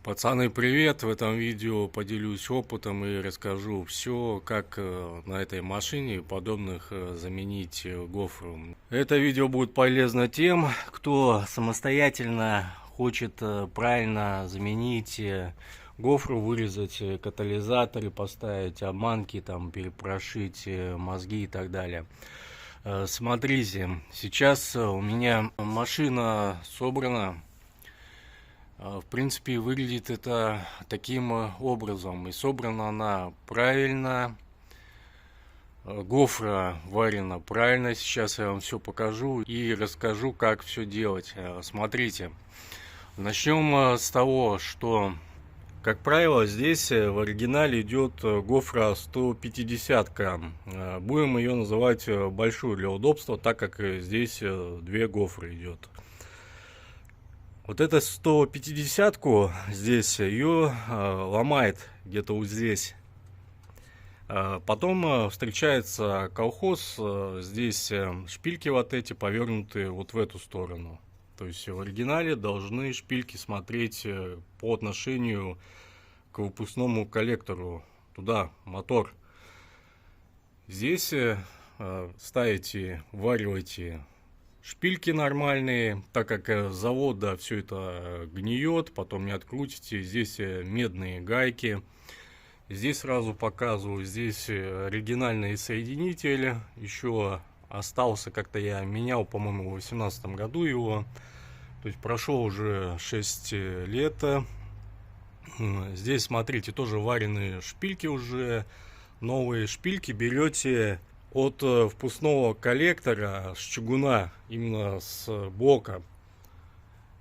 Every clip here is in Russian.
Пацаны, привет! В этом видео поделюсь опытом и расскажу все, как на этой машине и подобных заменить гофру. Это видео будет полезно тем, кто самостоятельно хочет правильно заменить гофру, вырезать катализаторы, поставить обманки, там, перепрошить мозги и так далее. Смотрите, сейчас у меня машина собрана. В принципе, выглядит это таким образом. И собрана она правильно. Гофра варена правильно. Сейчас я вам все покажу и расскажу, как все делать. Смотрите. Начнем с того, что, как правило, здесь в оригинале идет гофра 150 грамм. Будем ее называть большую для удобства, так как здесь две гофры идет. Вот эта 150-ку здесь, ее ломает где-то вот здесь. Потом встречается колхоз, здесь шпильки вот эти повернуты вот в эту сторону. То есть в оригинале должны шпильки смотреть по отношению к выпускному коллектору, туда, мотор. Здесь ставите, вариваете шпильки нормальные, так как с завода все это гниет, потом не открутите. Здесь медные гайки. Здесь сразу показываю, здесь оригинальный соединитель. Еще остался, как-то я менял, по-моему, в 2018 году его. То есть прошло уже 6 лет. Здесь, смотрите, тоже вареные шпильки уже. Новые шпильки берете от впускного коллектора с чугуна, именно с бока.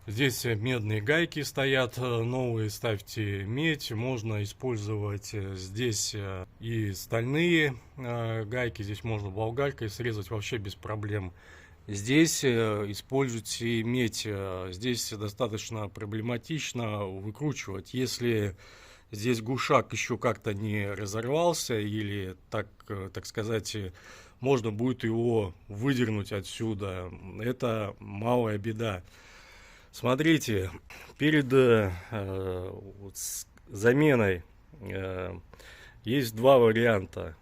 Здесь медные гайки стоят, новые ставьте медь. Можно использовать здесь и стальные гайки. Здесь можно болгаркой срезать вообще без проблем. Здесь используйте медь. Здесь достаточно проблематично выкручивать. Если здесь гушак еще как-то не разорвался, или, так сказать, можно будет его выдернуть отсюда, это малая беда. Смотрите, перед заменой есть два варианта.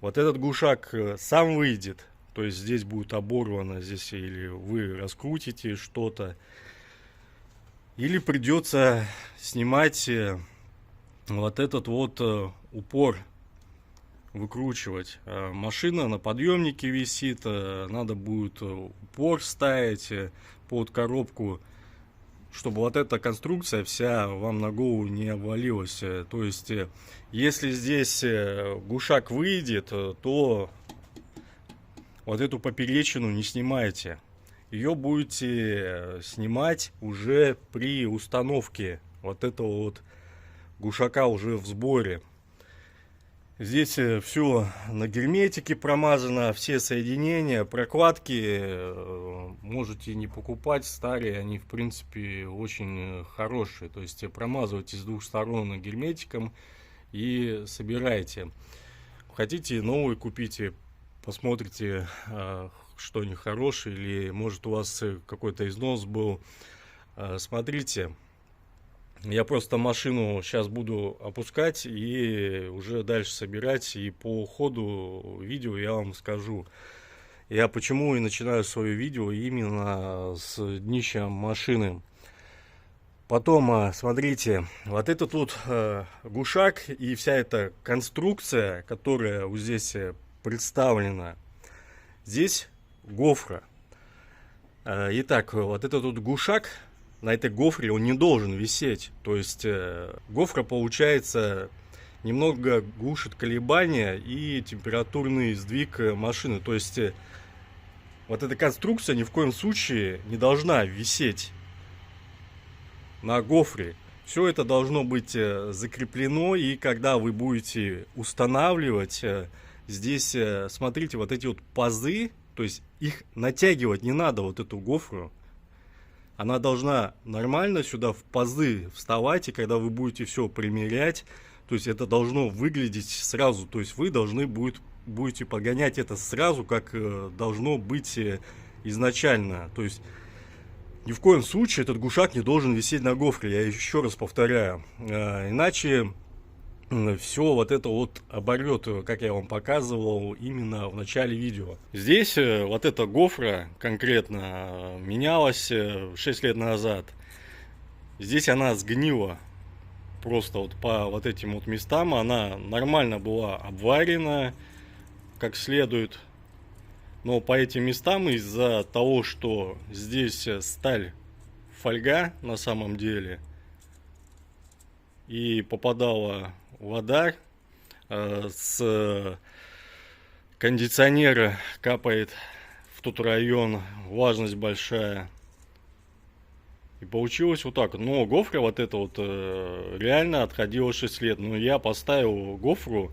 Вот этот гушак сам выйдет, то есть здесь будет оборвано, здесь или вы раскрутите что-то, или придется снимать вот этот вот упор, выкручивать. Машина на подъемнике висит, надо будет упор ставить под коробку, чтобы вот эта конструкция вся вам на голову не обвалилась. То есть, если здесь гушак выйдет, то вот эту поперечину не снимайте. Ее будете снимать уже при установке вот этого вот гушака уже в сборе. Здесь все на герметике промазано, все соединения, прокладки можете не покупать, старые, они в принципе очень хорошие. То есть промазывайте с двух сторон герметиком и собираете. Хотите новые купите, посмотрите, что они хорошие, или может у вас какой-то износ был. Смотрите, я просто машину сейчас буду опускать и уже дальше собирать, и по ходу видео я вам скажу. Я почему и начинаю свое видео именно с днища машины. Потом, смотрите, вот этот вот гушак и вся эта конструкция, которая вот здесь представлена, здесь гофра. Итак, вот этот вот гушак на этой гофре, он не должен висеть. То есть гофра, получается, немного глушит колебания и температурный сдвиг машины. То есть вот эта конструкция ни в коем случае не должна висеть на гофре. Все это должно быть закреплено, и когда вы будете устанавливать, здесь, смотрите, вот эти вот пазы, то есть их натягивать не надо, вот эту гофру. Она должна нормально сюда в пазы вставать, и когда вы будете все примерять, то есть это должно выглядеть сразу. То есть вы должны будете погонять это сразу, как должно быть изначально. То есть Ни в коем случае этот гушак не должен висеть на гофре, я еще раз повторяю. Иначе все вот это вот оборвет, как я вам показывал именно в начале видео. Здесь вот эта гофра конкретно менялась 6 лет назад. Здесь она сгнила. Просто вот по вот этим вот местам она нормально была обварена как следует. Но по этим местам из-за того, что здесь сталь, фольга на самом деле, и попадала вода с кондиционера, капает в тот район, влажность большая. И получилось вот так. Но гофра вот это вот реально отходила 6 лет. Но я поставил гофру.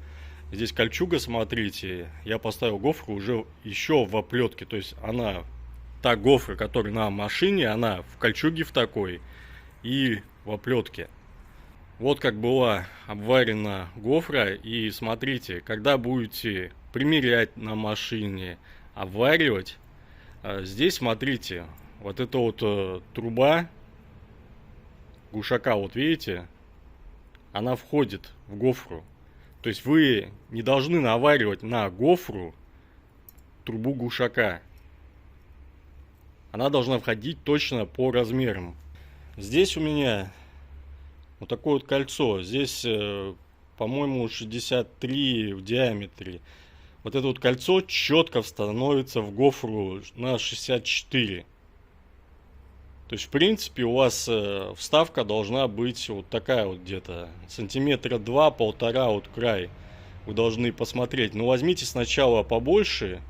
Здесь кольчуга, смотрите, я поставил гофру уже еще в оплетке, то есть она, та гофра, которая на машине, она в кольчуге в такой и в оплетке. Вот как была обварена гофра, и смотрите, когда будете примерять на машине, обваривать, здесь смотрите, вот эта вот труба глушака, вот видите, она входит в гофру. То есть вы не должны наваривать на гофру трубу глушака. Она должна входить точно по размерам. Здесь у меня вот такое вот кольцо. Здесь, по-моему, 63 в диаметре. Вот это вот кольцо четко становится в гофру на 64. То есть, в принципе, у вас вставка должна быть вот такая вот где-то. Сантиметра 2-1,5 вот край. Вы должны посмотреть. Но возьмите сначала побольше.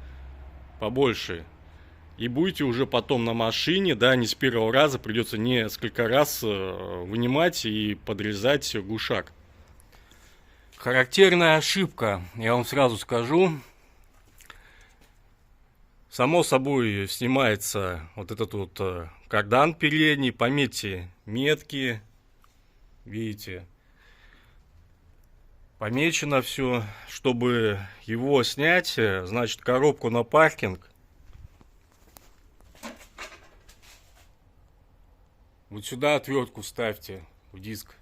И будете уже потом на машине, да, не с первого раза. Придется несколько раз вынимать и подрезать глушак. Характерная ошибка, я вам сразу скажу. Само собой снимается вот этот вот кардан передний, пометьте метки, видите, помечено все. Чтобы его снять, значит, коробку на паркинг вот сюда отвертку ставьте в диск.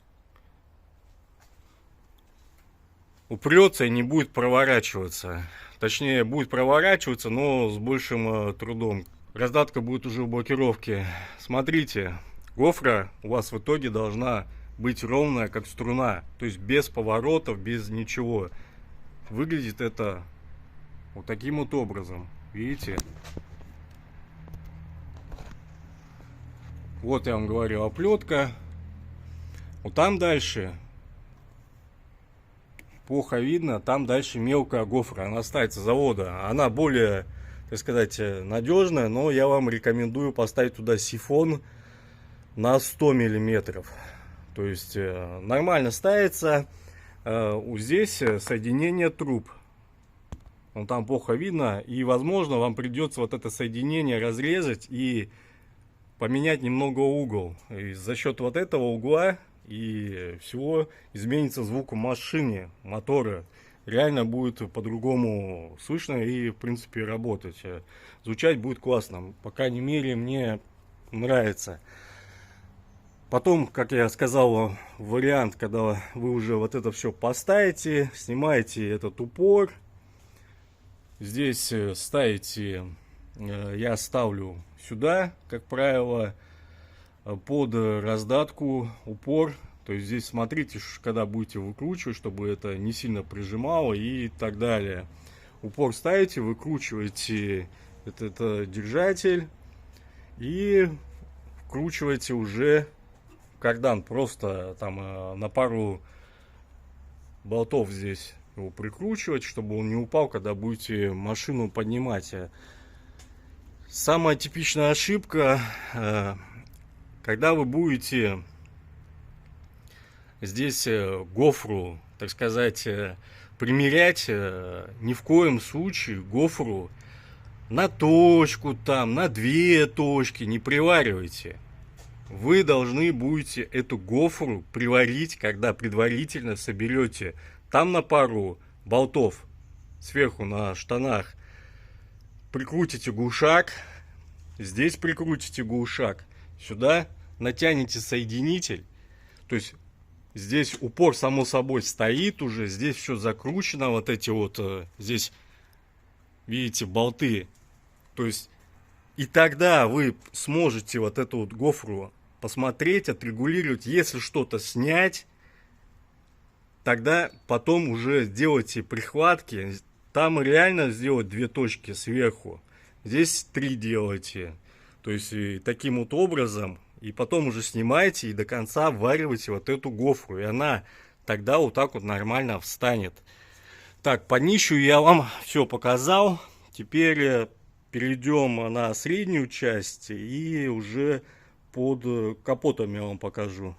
Упрется и не будет проворачиваться. Точнее, будет проворачиваться, но с большим трудом. Раздатка будет уже в блокировке. Смотрите, гофра у вас в итоге должна быть ровная, как струна. То есть без поворотов, без ничего. Выглядит это вот таким вот образом. Видите? Вот я вам говорю, оплетка. Вот там дальше плохо видно, там дальше мелкая гофра, она ставится с завода, она более, так сказать, надежная, но я вам рекомендую поставить туда сифон на 100 миллиметров, то есть нормально ставится. Здесь соединение труб, ну, там плохо видно, и возможно вам придется вот это соединение разрезать и поменять немного угол, и за счет вот этого угла и всего изменится звук в машине, мотора. Реально будет по-другому слышно и, в принципе, работать. Звучать будет классно. По крайней мере, мне нравится. Потом, как я сказал, вариант, когда вы уже вот это все поставите, снимаете этот упор. Здесь ставите, я ставлю сюда, как правило, под раздатку упор. То есть здесь смотрите, когда будете выкручивать, чтобы это не сильно прижимало и так далее. Упор ставите, выкручиваете этот держатель и вкручиваете уже кардан. Просто там на пару болтов здесь его прикручивать, чтобы он не упал, когда будете машину поднимать. Самая типичная ошибка, когда вы будете здесь гофру, так сказать, примерять, ни в коем случае гофру на точку, там, на 2 точки не приваривайте. Вы должны будете эту гофру приварить, когда предварительно соберете. Там на пару болтов сверху на штанах прикрутите глушак, здесь прикрутите глушак. сюда, натянете соединитель, то есть здесь упор само собой стоит уже, здесь все закручено, вот эти вот, здесь, видите, болты, то есть, и тогда вы сможете вот эту вот гофру посмотреть, отрегулировать, если что-то снять, тогда потом уже сделайте прихватки, там реально сделать 2 точки сверху, здесь 3 делайте, то есть и таким вот образом, и потом уже снимаете и до конца ввариваете вот эту гофру, и она тогда вот так вот нормально встанет. Так, по днищу я вам все показал, теперь перейдем на среднюю часть и уже под капотом я вам покажу.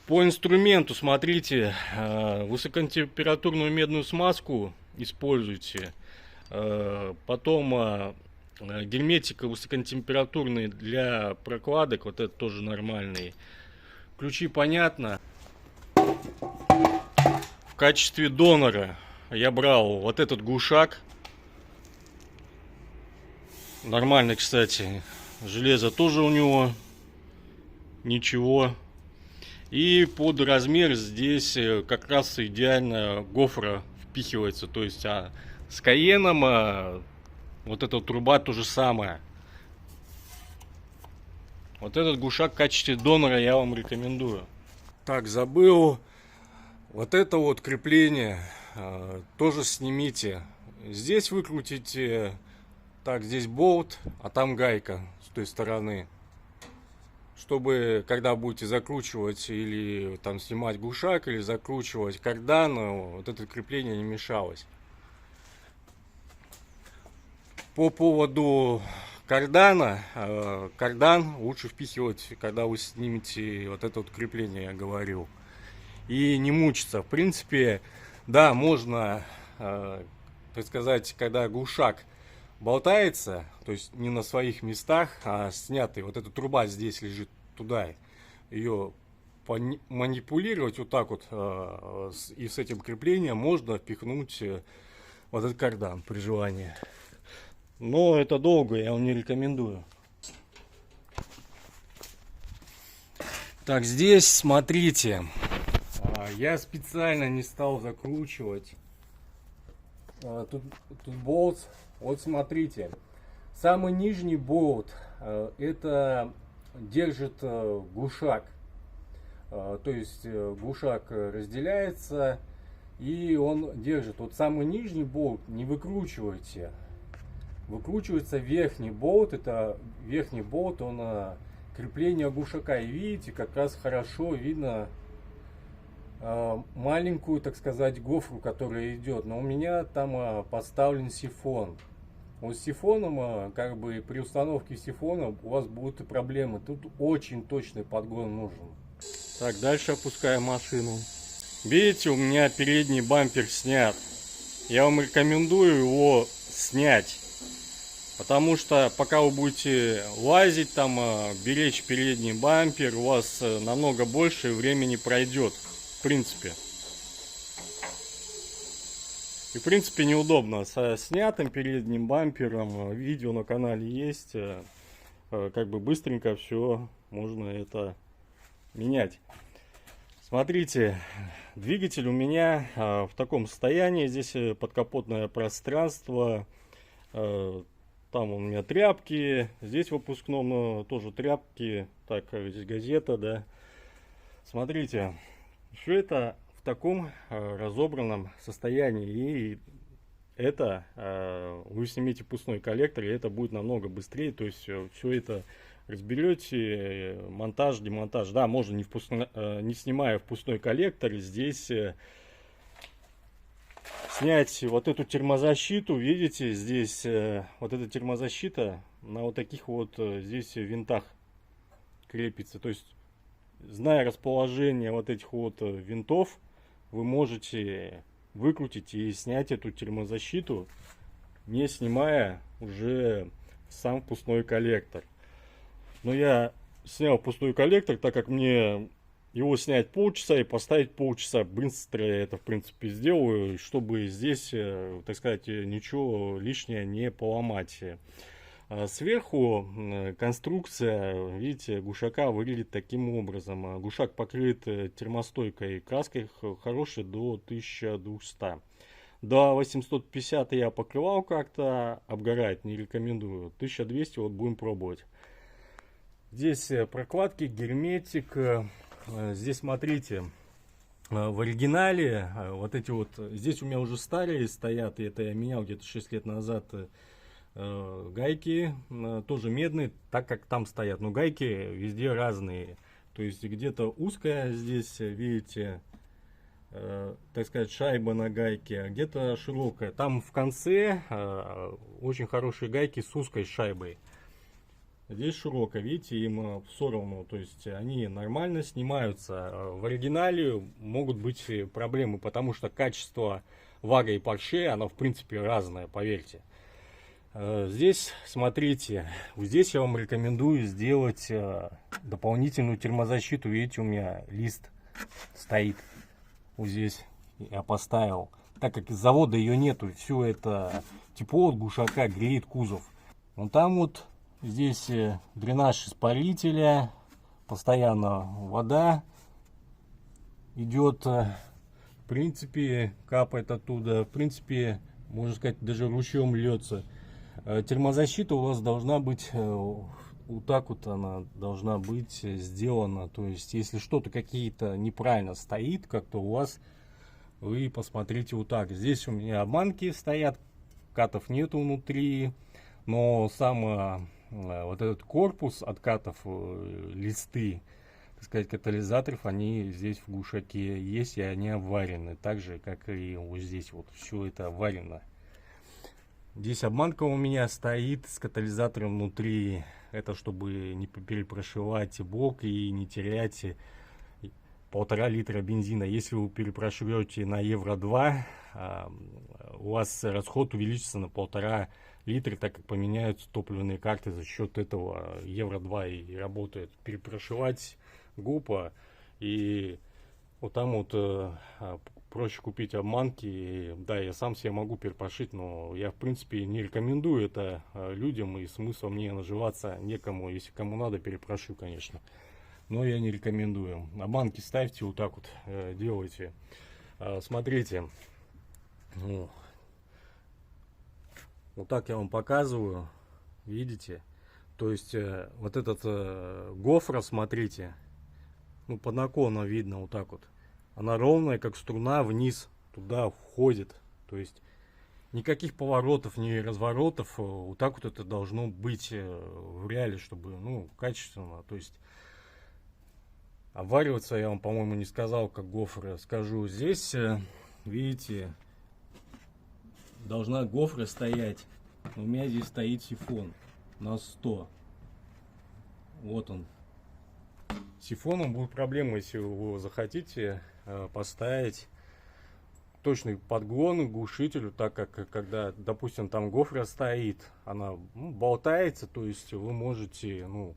По инструменту смотрите, высокотемпературную медную смазку используйте, потом герметик высокотемпературный для прокладок, вот это тоже нормальный. Ключи понятно. В качестве донора я брал вот этот глушак. Нормальный, кстати. Железо тоже у него ничего. И под размер здесь как раз идеально гофра впихивается. То есть с Каеном вот эта труба то же самое. Вот этот глушак в качестве донора я вам рекомендую. Так, забыл. Вот это вот крепление тоже снимите. Здесь выкрутите. Так, здесь болт, а там гайка с той стороны. Чтобы, когда будете закручивать или там снимать глушак, или закручивать кардан, вот это крепление не мешалось. По поводу кардана, кардан лучше впихивать, когда вы снимете вот это вот крепление, я говорил. И не мучиться. В принципе, да, можно, так сказать, когда глушак болтается, то есть не на своих местах, а снятый, вот эта труба здесь лежит, туда ее манипулировать вот так вот, и с этим креплением можно впихнуть вот этот кардан при желании. Но это долго, я вам не рекомендую. Так, здесь смотрите, я специально не стал закручивать тут болт. Вот смотрите, самый нижний болт это держит глушак, то есть глушак разделяется и он держит. Вот самый нижний болт не выкручивайте, выкручивается верхний болт, это верхний болт, он крепление глушака, и видите, как раз хорошо видно маленькую, так сказать, гофру, которая идет, но у меня там поставлен сифон. Вот с сифоном, как бы при установке сифона у вас будут и проблемы. Тут очень точный подгон нужен. Так, дальше опускаем машину. Видите, у меня передний бампер снят. Я вам рекомендую его снять. Потому что пока вы будете лазить, там, беречь передний бампер, у вас намного больше времени пройдет. В принципе. И в принципе неудобно со снятым передним бампером. Видео на канале есть. Как бы быстренько все можно это менять. Смотрите, двигатель у меня в таком состоянии. Здесь подкапотное пространство. Там у меня тряпки. Здесь в выпускном тоже тряпки. Так, здесь газета, да. Смотрите, все это в таком разобранном состоянии, и это вы снимете впускной коллектор, и это будет намного быстрее. То есть все это разберете, монтаж, демонтаж. Да, можно не снимая впускной коллектор, здесь снять вот эту термозащиту. Видите, здесь вот эта термозащита на вот таких вот здесь винтах крепится. То есть, зная расположение вот этих вот винтов, вы можете выкрутить и снять эту термозащиту, не снимая уже сам впускной коллектор. Но я снял впускной коллектор, так как мне его снять полчаса и поставить полчаса. Быстро я это, в принципе, сделаю, чтобы здесь, так сказать, ничего лишнее не поломать. Сверху конструкция, видите, гушака выглядит таким образом. Гушак покрыт термостойкой краской, хорошей, до 1200. До 850 я покрывал как-то, обгорает, не рекомендую. 1200 вот будем пробовать. Здесь прокладки, герметик. Здесь смотрите, в оригинале вот эти вот, здесь у меня уже старые стоят, и это я менял где-то 6 лет назад, гайки, тоже медные, так как там стоят, но гайки везде разные. То есть где-то узкая здесь, видите, так сказать, шайба на гайке, а где-то широкая. Там в конце очень хорошие гайки с узкой шайбой. Здесь широкая, видите, им все равно, то есть они нормально снимаются. В оригинале могут быть проблемы, потому что качество Вага и Porsche, оно в принципе разное, поверьте. Здесь, смотрите, здесь я вам рекомендую сделать дополнительную термозащиту. Видите, у меня лист стоит вот здесь, я поставил. Так как из завода ее нету, все это тепло от глушака греет кузов. Вон там вот, здесь дренаж испарителя, постоянно вода идет, в принципе, капает оттуда, в принципе, можно сказать, даже ручьем льется. Термозащита у вас должна быть, вот так вот она должна быть сделана. То есть, если что-то какие-то неправильно стоит, как-то у вас, вы посмотрите вот так. Здесь у меня обманки стоят, катов нету внутри, но сам вот этот корпус от катов, листы, так сказать, катализаторов, они здесь в глушаке есть, и они обварены, так же, как и вот здесь вот, все это обварено. Здесь обманка у меня стоит с катализатором внутри. Это чтобы не перепрошивать блок и не терять 1,5 литра бензина. Если вы перепрошивете на Евро-2, у вас расход увеличится на 1,5 литра, так как поменяются топливные карты. За счет этого Евро-2 и работает. Перепрошивать глупо. И вот там вот проще купить обманки. Да, я сам себе могу перепрошить, но я в принципе не рекомендую это людям, и смысла мне наживаться некому. Если кому надо, перепрошу, конечно, но я не рекомендую. Обманки ставьте вот так вот, делайте. Смотрите, вот так я вам показываю, видите, то есть вот этот гофра, смотрите, ну, под наклоном видно вот так вот. Она ровная, как струна, вниз туда входит. То есть никаких поворотов, ни разворотов. Вот так вот это должно быть в реале, чтобы, ну, качественно. То есть обвариваться я вам, по-моему, не сказал, как гофра. Скажу, здесь, видите, должна гофра стоять. У меня здесь стоит сифон на 100. Вот он. С сифоном будет проблема, если вы захотите поставить точный подгон к глушителю, так как когда, допустим, там гофра стоит, она, ну, болтается, то есть вы можете, ну,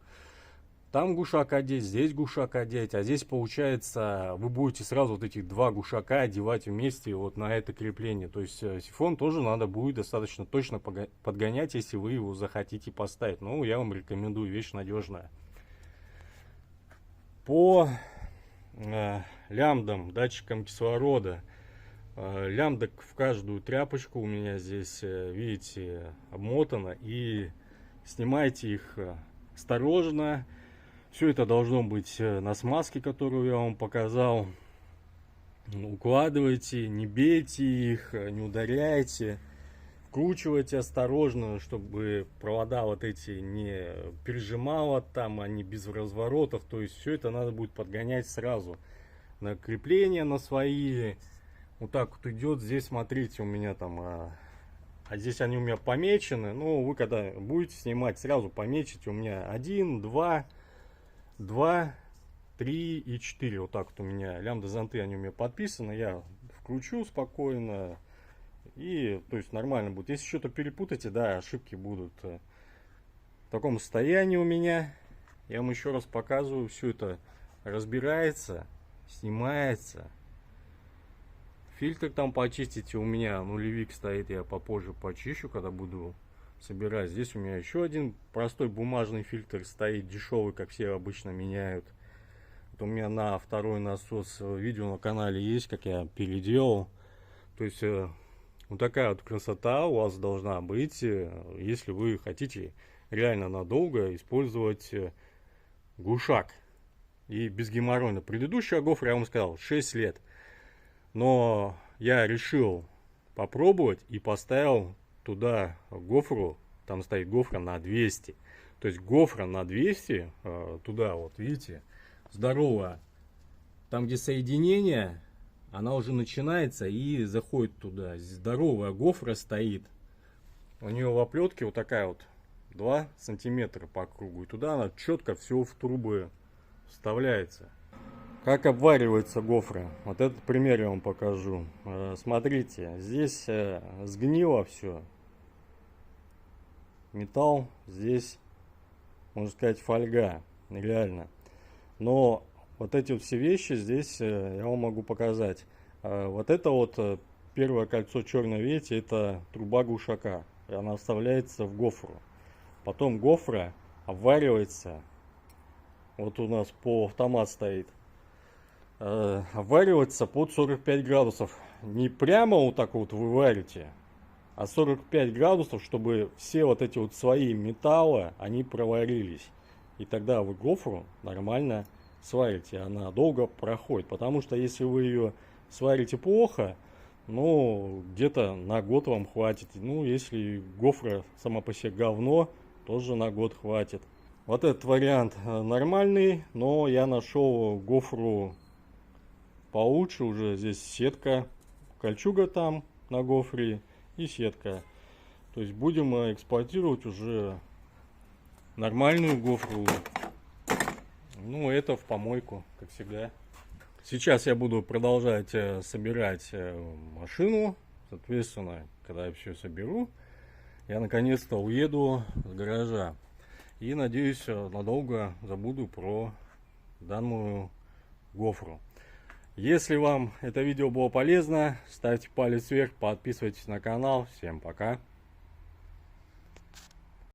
там глушак одеть, здесь глушак одеть, а здесь получается вы будете сразу вот этих два глушака одевать вместе вот на это крепление. То есть сифон тоже надо будет достаточно точно подгонять, если вы его захотите поставить. Ну, я вам рекомендую, вещь надежная. По лямбдам, датчикам кислорода, лямбда в каждую тряпочку у меня здесь, видите, обмотано, и снимайте их осторожно. Все это должно быть на смазке, которую я вам показал. Укладывайте, не бейте их, не ударяйте. Вкручивайте осторожно, чтобы провода вот эти не пережимало там, они без разворотов. То есть все это надо будет подгонять сразу на крепление, на свои. Вот так вот идет. Здесь смотрите, у меня там, а здесь они у меня помечены. Ну, вы когда будете снимать, сразу помечите. У меня 1, 2, 3 и 4. Вот так вот у меня лямбда-зонты, они у меня подписаны. Я вкручу спокойно. И, то есть, нормально будет. Если что-то перепутаете, да, ошибки будут. В таком состоянии у меня. Я вам еще раз показываю. Все это разбирается, снимается. Фильтр там почистите, у меня нулевик стоит, я попозже почищу, когда буду собирать. Здесь у меня еще один простой бумажный фильтр стоит, дешевый, как все обычно меняют. Вот у меня на второй насос видео на канале есть, как я переделал. То есть вот такая вот красота у вас должна быть, если вы хотите реально надолго использовать глушак. И без геморройно. Предыдущий гофр, я вам сказал, 6 лет. Но я решил попробовать и поставил туда гофру. Там стоит гофра на 200. То есть гофра на 200, туда вот, видите, здоровая. Там, где соединение, она уже начинается и заходит туда. Здоровая гофра стоит. У нее в оплетке вот такая вот 2 сантиметра по кругу. И туда она четко все в трубы вставляется. Как обваривается гофра? Вот этот пример я вам покажу. Смотрите, здесь сгнило все. Металл, здесь, можно сказать, фольга. Реально. Но вот эти вот все вещи здесь я вам могу показать. Вот это вот первое кольцо черное, видите, это труба глушака. И она вставляется в гофру. Потом гофра обваривается. Вот у нас полуавтомат стоит. Обваривается под 45 градусов. Не прямо вот так вот вы варите, а 45 градусов, чтобы все вот эти вот слои металла, они проварились. И тогда вы гофру нормально сварите. Она долго проходит. Потому что если вы ее сварите плохо, ну, где-то на год вам хватит. Ну, если гофра сама по себе говно, тоже на год хватит. Вот этот вариант нормальный, но я нашел гофру получше. Уже здесь сетка, кольчуга там на гофре и сетка. То есть будем эксплуатировать уже нормальную гофру. Ну, это в помойку, как всегда. Сейчас я буду продолжать собирать машину. Соответственно, когда я все соберу, я наконец-то уеду с гаража. И надеюсь, надолго забуду про данную гофру. Если вам это видео было полезно, ставьте палец вверх, подписывайтесь на канал. Всем пока!